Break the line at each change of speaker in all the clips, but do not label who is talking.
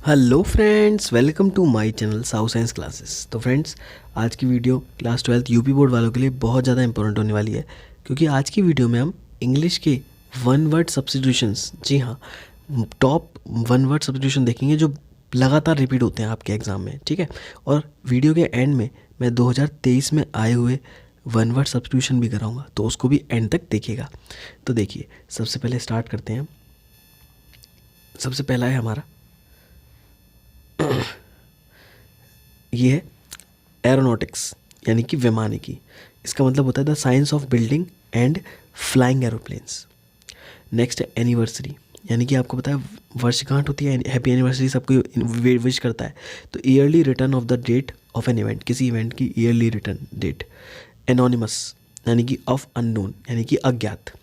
Hello friends, welcome to my channel साउ science classes. तो friends, आज की वीडियो क्लास 12 यूपी बोर्ड वालों के लिए बहुत ज़्यादा इंपॉर्टेंट होने वाली है, क्योंकि आज की वीडियो में हम इंग्लिश के वन वर्ड सब्स्टिट्यूशंस, जी हाँ, टॉप वन वर्ड सब्स्टिट्यूशन देखेंगे जो लगातार रिपीट होते हैं आपके एग्ज़ाम में। ठीक है, और वीडियो के एंड में मैं 2023 में आए हुए वन वर्ड सब्स्टिट्यूशन भी कराऊंगा, तो उसको भी एंड तक देखिएगा। तो देखिए, सबसे पहले स्टार्ट करते हैं। सबसे पहला है हमारा ये है एरोनॉटिक्स, यानी कि वैमानिकी। इसका मतलब होता है the science of building and flying aeroplanes. Next है एनिवर्सरी, यानी कि आपको पता है वर्षगांठ होती है, हैप्पी एनिवर्सरी सबको विश करता है। तो yearly return of the date of an event, किसी इवेंट की ईयरली रिटर्न डेट। एनोनिमस, यानी कि ऑफ अननोन, यानी कि अज्ञात।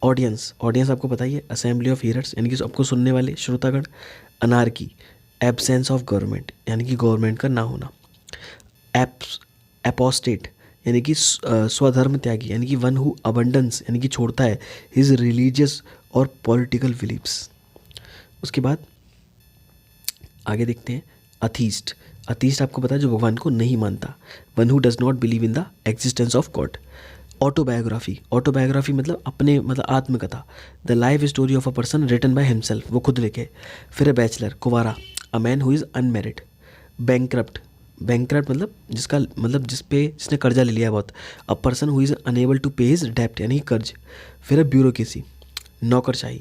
ऑडियंस, ऑडियंस आपको पता ही है, असेंबली ऑफ हियरर्स, यानी कि सबको सुनने वाले, श्रोतागण। अनार्की, एब्सेंस ऑफ गवर्नमेंट, यानी कि गवर्नमेंट का ना होना। एपोस्टेट, यानी कि स्वधर्म त्यागी, यानी कि वन हु अबंडेंस, यानी कि छोड़ता है हिज रिलीजियस और पॉलिटिकल बिलीव्स। उसके बाद आगे देखते हैं अथीस्ट। अथीस्ट आपको पता है जो भगवान को नहीं मानता, one who does not believe in the existence of God. Autobiography, autobiography मतलब अपने, मतलब आत्मकथा। The life story of a person written by himself, वो खुद लिखे। फिर है बैचलर, कुवारा, a man who is unmarried. Bankrupt, bankrupt मतलब जिसका, मतलब जिसने कर्जा ले लिया बहुत। A person who is unable to pay his डेप्ट, यानी कर्ज। फिर है ब्यूरोक्रेसी, नौकरशाही।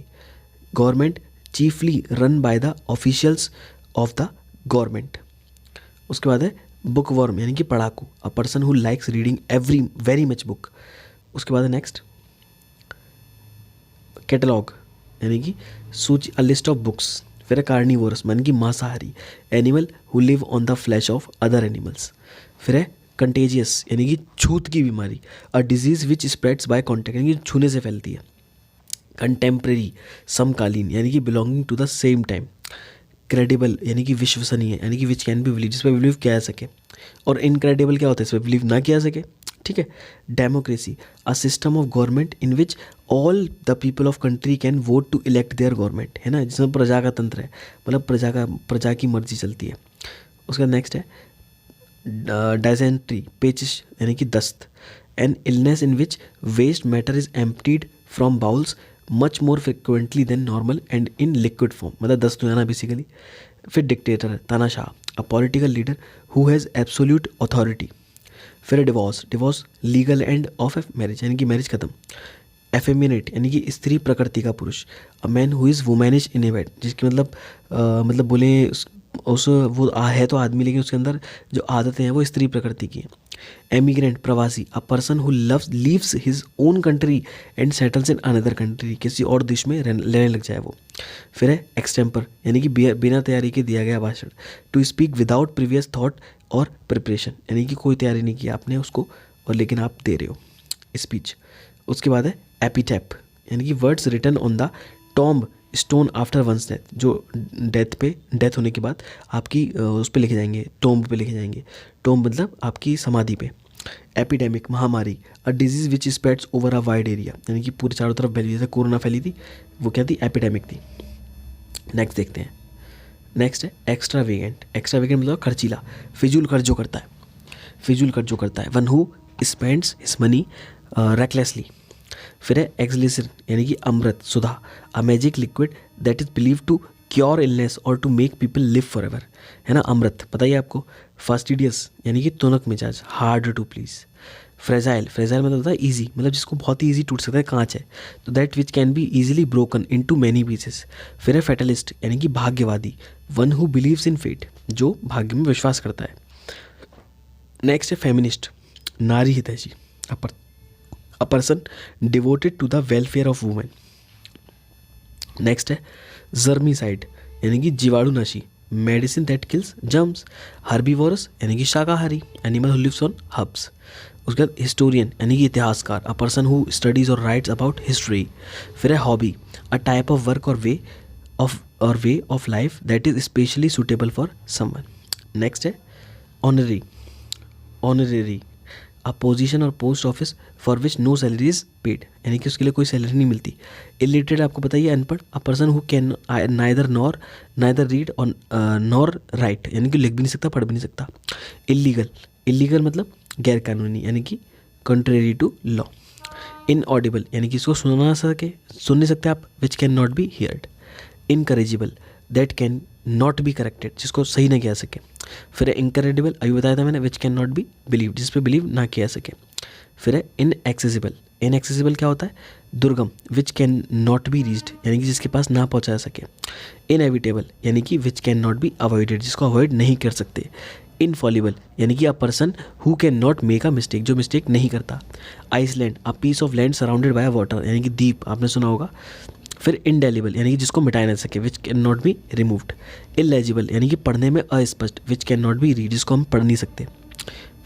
Government chiefly run by the officials of the government. उसके बाद है बुक वर्म, यानी कि पढ़ाकू। A person who likes reading every very much book. उसके बाद है नेक्स्ट कैटलॉग, यानी कि सूची, अ लिस्ट ऑफ बुक्स। फिर है कार्निवोरस, मन की मांसाहारी। Animal who live on the flesh of other animals. फिर है कंटेजियस, यानी कि छूत की बीमारी। A disease which spreads by contact, यानी कि छूने से फैलती है। कंटेम्प्रेरी, समकालीन, यानी कि belonging to the same time. Credible, यानी कि विश्वसनीय, यानी कि विच कैन बी बिलीव, जिस पर बिलीव किया जा सके। और इनक्रेडिबल क्या होता है, इस पर बिलीव ना किया जा सके। ठीक है। Democracy, a system of government in which all the people of country can vote to elect their government, है ना, जिसमें प्रजा का तंत्र है, मतलब प्रजा की मर्जी चलती है। उसका नेक्स्ट है डायसेंट्री, पेचिश, यानी कि दस्त। An illness in which waste matter is emptied from bowels much more frequently than normal and in liquid form, मतलब दस्त हो जाना बेसिकली। फिर डिक्टेटर, तानाशाह, a political leader who has absolute authority. फिर divorce, divorce legal end of marriage, यानी कि marriage खत्म। एफेमिनेट, यानी कि स्त्री प्रकृति का पुरुष। A man who is womanish in habit, जिसकी मतलब बोले उस वो है तो आदमी, लेकिन उसके अंदर जो आदतें हैं वो स्त्री प्रकृति की हैं। एमिग्रेंट, प्रवासी, अ person who loves leaves his own country and settles in another country, किसी और देश में लेने लग जाए वो। फिर है एक्सटेम्पर, यानी कि बिना तैयारी के दिया गया भाषण। To speak without previous thought और प्रिपरेशन, यानी कि कोई तैयारी नहीं की आपने उसको, और लेकिन आप दे रहे हो स्पीच। उसके बाद है एपिटैप, यानी कि words written on the tomb stone after one's death, जो डेथ होने के बाद आपकी उस पर लिखे जाएंगे, टॉम्ब पे लिखे जाएंगे। टॉम्ब मतलब आपकी समाधि पे। एपिडेमिक, महामारी, अ disease which spreads over a wide area, यानी कि पूरी चारों तरफ फैली, जैसे कोरोना फैली थी, वो क्या थी, एपिडेमिक थी। नेक्स्ट देखते हैं। नेक्स्ट है एक्स्ट्रावेगेंट, एक्स्ट्रावेगेंट मतलब खर्चीला, फिजूल खर्च जो करता है, फिजूल खर्च जो करता है। One who spends his money recklessly. फिर है एक्सलिसिन, यानी कि अमृत, सुधा, a magic liquid that is believe to cure illness और to make people live for ever, है ना, अमृत पता ही आपको। फास्टिडियस, यानी कि तुनक मिजाज, hard to please. Fragile, fragile मतलब होता है ईजी, मतलब जिसको बहुत ही ईजी टूट सकता है, कांच है, तो that which can be easily broken into many pieces. फिर है फेटलिस्ट, यानी कि भाग्यवादी, one who believes in fate, जो भाग्य में विश्वास करता है। नेक्स्ट है फेमिनिस्ट, नारी हितैषी, a person devoted to the welfare of women. Next है जर्मीसाइड, यानी कि जीवाणुनाशी, medicine that kills germs. Herbivorous, यानी कि शाकाहारी, animal who lives on herbs. उसके बाद हिस्टोरियन, यानी कि इतिहासकार, अ पर्सन हु स्टडीज और राइट्स अबाउट हिस्ट्री। फिर है hobby, a type of work और way of life that is specially suitable for someone. Next है ऑनरी, ऑनरेरी, अ पोजीशन और post office for which no salary is paid, यानी कि उसके लिए कोई सैलरी नहीं मिलती। इलिटरेट आपको बताइए अनपढ़, अ person who can neither read और नॉर राइट, यानी कि लिख भी नहीं सकता पढ़ भी नहीं सकता। इलीगल मतलब गैर कानूनी, यानी कि कंट्रेरी टू लॉ। इनऑडिबल यानी कि इसको सुन नहीं सकते आप, which can not be heard. Incorrigible that can not be corrected, जिसको सही ना किया सके। फिर है इनक्रेडिबल, अभी बताया था मैंने, विच कैन नॉट बी बिलीव, जिस पे बिलीव ना किया सके। फिर है इनएक्सेसिबल क्या होता है, दुर्गम, विच कैन नॉट बी रीच्ड, यानी कि जिसके पास ना पहुंचा सके। इनएविटेबल यानी कि which can not be avoided, जिसको अवॉइड नहीं कर सकते। इनफॉलिबल यानी कि a person who can not make a mistake, जो मिस्टेक नहीं करता। Island, a piece of land surrounded by water, यानी कि द्वीप, आपने सुना होगा। फिर इंडेलिबल यानी कि जिसको मिटाया ना सके, which can not be removed. Illegible यानी कि पढ़ने में अस्पष्ट, विच कैन नॉट बी रीड, जिसको हम पढ़ नहीं सकते।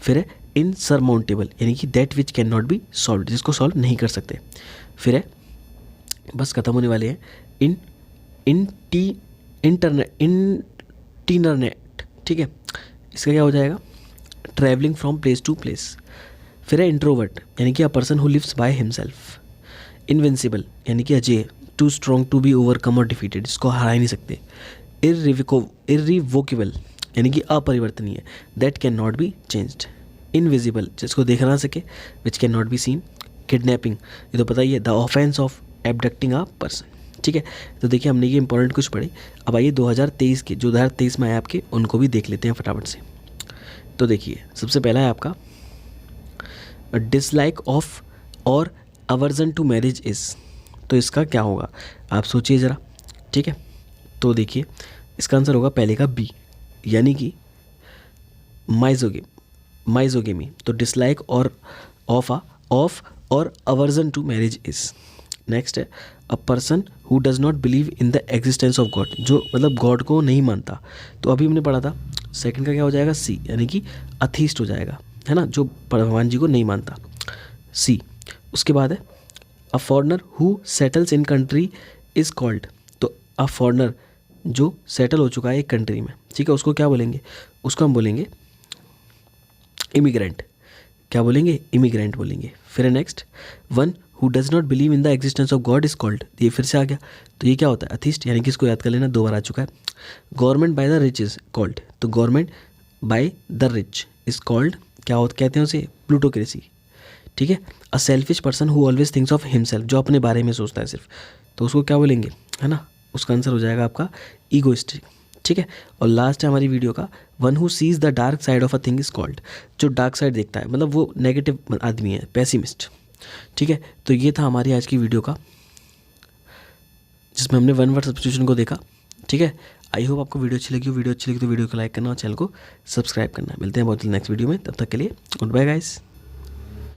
फिर है इनसरमाउंटेबल यानी कि that which can not B solve, जिसको सॉल्व नहीं कर सकते। फिर है बस खत्म होने वाले हैं, इंटरनेट, ठीक है, इसका क्या हो जाएगा, travelling from place to place. फिर है इंट्रोवर्ट यानी कि a person who lives by himself. Invincible यानी कि अजय, too strong to be overcome और डिफीटेड, जिसको हरा ही नहीं सकते। इरिवोकेबल यानी कि अपरिवर्तनीय, that can not be changed. Invisible जिसको देखा ना सके, which can not be seen. Kidnapping ये तो पता ही है, the offence of abducting a person, ठीक है। तो देखिए हमने ये इंपॉर्टेंट कुछ पढ़े। अब आइए 2023 के, जो 2023 में आए आपके, उनको भी देख लेते हैं फटाफट से। तो देखिए सबसे पहला है आपका डिसलाइक ऑफ और अवर्जन टू मैरिज इज़, तो इसका क्या होगा आप सोचिए ज़रा, ठीक है। तो देखिए इसका आंसर होगा पहले का बी, यानी कि माइजोगेमी। तो डिसलाइक और ऑफ और aversion to marriage is. Next है a person who does not believe in the existence of God, जो मतलब गॉड को नहीं मानता। तो अभी हमने पढ़ा था, सेकंड का क्या हो जाएगा, सी, यानी कि अथीस्ट हो जाएगा, है ना, जो भगवान जी को नहीं मानता, सी। उसके बाद है a foreigner who settles in country is called, तो अ फॉरनर जो सेटल हो चुका है एक कंट्री में, ठीक है, उसको क्या बोलेंगे, उसको हम बोलेंगे इमिग्रेंट। क्या बोलेंगे, इमिग्रेंट बोलेंगे। फिर next one who does not believe in the existence of God is called, ये फिर से आ गया, तो ये क्या होता है, अथिस्ट, यानी कि इसको याद कर लेना, 2 बार आ चुका है। Government by the rich is called, तो government by the rich is called, क्या होता कहते हैं उसे, प्लूटोक्रेसी, ठीक है। A selfish person who always thinks of himself, जो अपने बारे में सोचता है सिर्फ, तो उसको क्या बोलेंगे, है ना, उसका आंसर हो जाएगा आपका ईगोइस्टिक, ठीक है। और लास्ट है हमारी वीडियो का, one who seize the dark side of a thing is called, जो डार्क साइड देखता है, मतलब वो नेगेटिव आदमी है, पेसिमिस्ट, ठीक है। तो ये था हमारी आज की वीडियो का, जिसमें हमने 1 वर्ड सब्स्टिट्यूशन को देखा, ठीक है। आई होप आपको वीडियो अच्छी लगी हो, वीडियो अच्छी लगी तो वीडियो को लाइक करना और चैनल को सब्सक्राइब करना। मिलते हैं बहुत जल्द नेक्स्ट वीडियो में, तब तक के लिए गुड बाय गाइस।